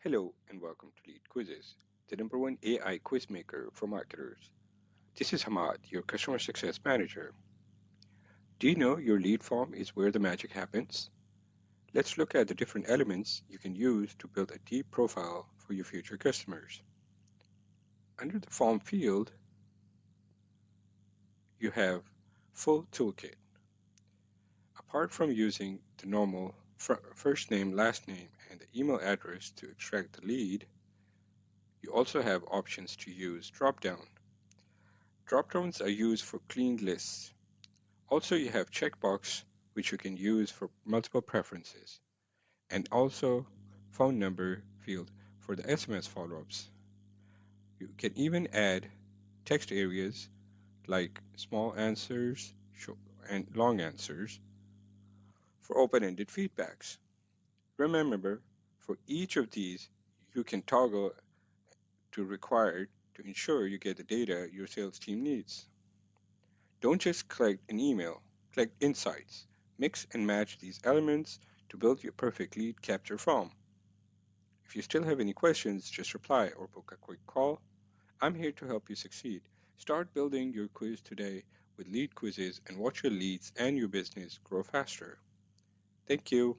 Hello and welcome to LeadQuizzes, the number one AI quiz maker for marketers. This is Hamad, your customer success manager. Do you know your lead form is where the magic happens? Let's look at the different elements you can use to build a deep profile for your future customers. Under the form field, you have Full Toolkit. Apart from using the normal first name, last name, and the email address to extract the lead, you also have options to use drop-down. Drop-downs are used for clean lists. Also, you have checkbox, which you can use for multiple preferences, and also phone number field for the SMS follow-ups. You can even add text areas like small answers and long answers for open-ended feedbacks. Remember, for each of these, you can toggle to required to ensure you get the data your sales team needs. Don't just collect an email, collect insights. Mix and match these elements to build your perfect lead capture form. If you still have any questions, just reply or book a quick call. I'm here to help you succeed. Start building your quiz today with LeadQuizzes and watch your leads and your business grow faster. Thank you.